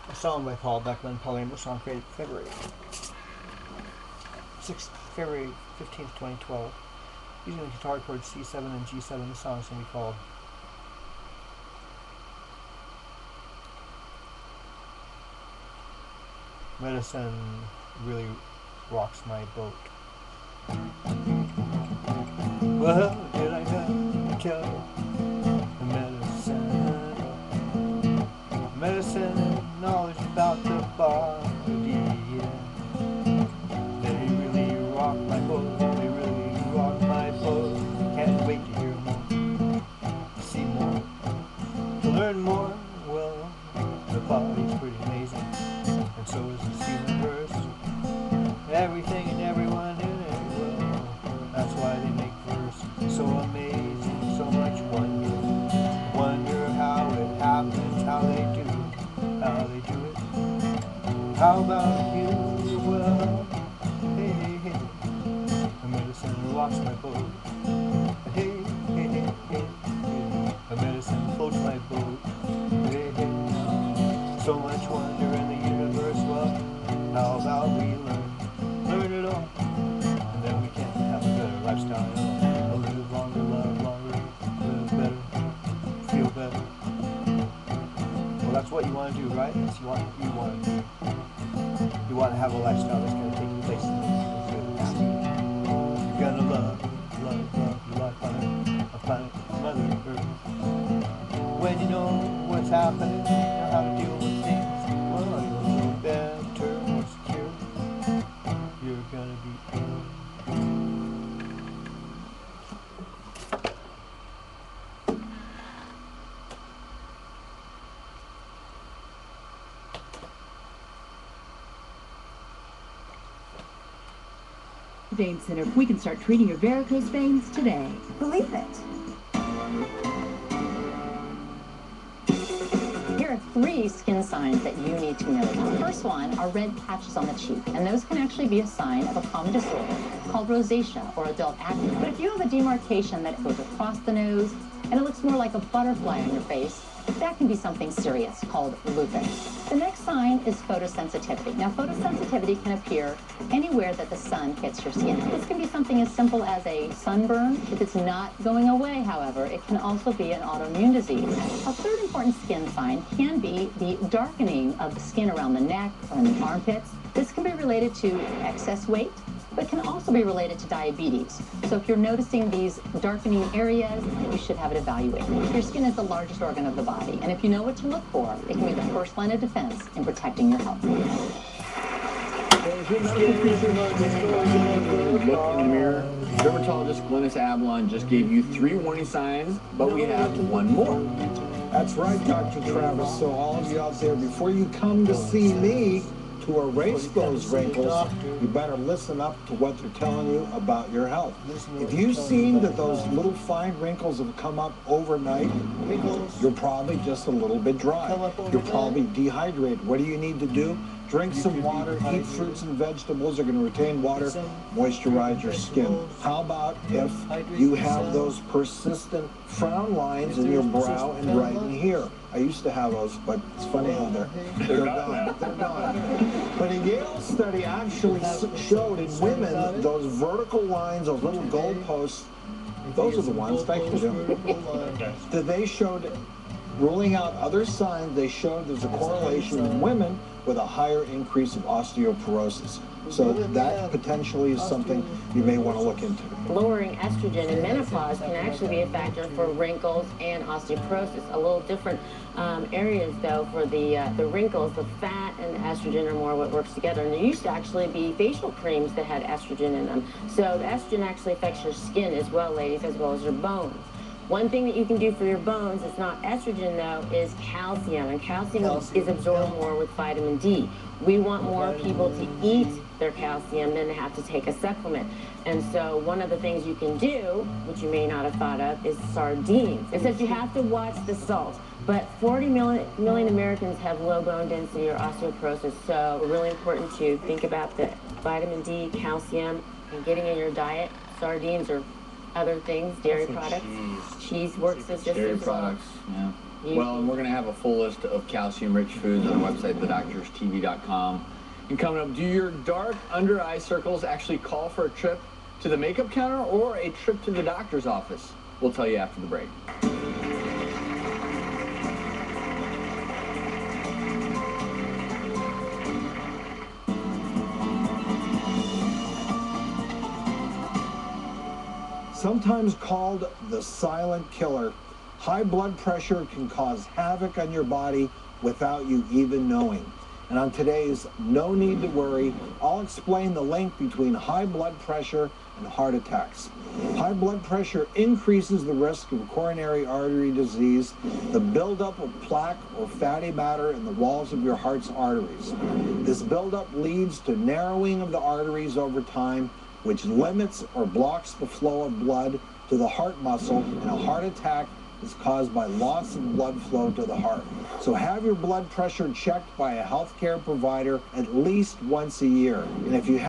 A song by Paul Beckman, Palermo song created February 15th, 2012. Using the guitar chords C7 and G7, the song is going to be called Medicine Really Rocks My Boat. Well, did I tell you the medicine and knowledge about the body, yeah. They really rock my boat, they really rock my boat. Can't wait to hear more, to see more, to learn more. Well, the body's pretty amazing, and so is this universe. Everything and everyone in it, well, that's why they make verse so amazing, so much wonder. Wonder how it happens, how they do it. How about you? Well, hey, hey, hey, the medicine rocks my boat. Hey, hey, hey, hey, hey, the medicine floats my boat. Hey, hey, so much wonder in the universe. Well, how about we learn it all, and then we can have a better lifestyle. Live longer, love longer, live better, feel better. Well, that's what you want to do, right? That's what you want to do. You want to have a lifestyle that's going to take you places that's going to happy. You're going to love your life on planet Mother Earth. When you know what's happening, you know how to deal with things, well, you'll feel better, more secure. You're going to be Vein Center. We can start treating your varicose veins today. Believe it. Here are 3 skin signs that you need to know. The first one are red patches on the cheek, and those can actually be a sign of a common disorder called rosacea or adult acne. But if you have a demarcation that goes across the nose and it looks more like a butterfly on your face, that can be something serious called lupus. The next sign is photosensitivity. Now, photosensitivity can appear anywhere that the sun hits your skin. This can be something as simple as a sunburn. If it's not going away, however, it can also be an autoimmune disease. A third important skin sign can be the darkening of the skin around the neck or in the armpits. This can be related to excess weight, but can also be related to diabetes. So if you're noticing these darkening areas, you should have it evaluated. Your skin is the largest organ of the body, and if you know what to look for, it can be the first line of defense in protecting your health. Look in the mirror. Dermatologist Glennis Avalon just gave you 3 warning signs, but we have 1 more. That's right, Dr. Travis. So all of you out there, before you come to see me to erase those wrinkles, you better listen up to what they're telling you about your health. If you've seen that those little fine wrinkles have come up overnight, you're probably just a little bit dry. You're probably dehydrated. What do you need to do? Drink some water, eat fruits and vegetables. They're going to retain water, moisturize your skin. How about if you have those persistent frown lines in your brow and right in here? I used to have those, but it's funny how they're gone. They're gone. But a Yale study actually showed in women those vertical lines, those little goalposts, those are the ones, thank you, Jim, that they showed, ruling out other signs, they showed there's a correlation in women with a higher increase of osteoporosis. So that potentially is something you may want to look into. Lowering estrogen in menopause can actually be a factor for wrinkles and osteoporosis. A little different areas, though, for the wrinkles. The fat and the estrogen are more what works together. And there used to actually be facial creams that had estrogen in them. So the estrogen actually affects your skin as well, ladies, as well as your bones. One thing that you can do for your bones, it's not estrogen though, is calcium. And calcium is absorbed more with vitamin D. We want more people to eat their calcium than to have to take a supplement. And so one of the things you can do, which you may not have thought of, is sardines. It says you have to watch the salt. But 40 million Americans have low bone density or osteoporosis. So it's really important to think about the vitamin D, calcium, and getting in your diet. Sardines or other things, dairy products. Cheese works as just Dairy as well. products, yeah. Well, and we're going to have a full list of calcium-rich foods on our website, thedoctorstv.com. And coming up, do your dark under-eye circles actually call for a trip to the makeup counter or a trip to the doctor's office? We'll tell you after the break. Sometimes called the silent killer, high blood pressure can cause havoc on your body without you even knowing. And on today's No Need to Worry, I'll explain the link between high blood pressure and heart attacks. High blood pressure increases the risk of coronary artery disease, the buildup of plaque or fatty matter in the walls of your heart's arteries. This buildup leads to narrowing of the arteries over time, which limits or blocks the flow of blood to the heart muscle, and a heart attack is caused by loss of blood flow to the heart. So have your blood pressure checked by a healthcare provider at least once a year. And if you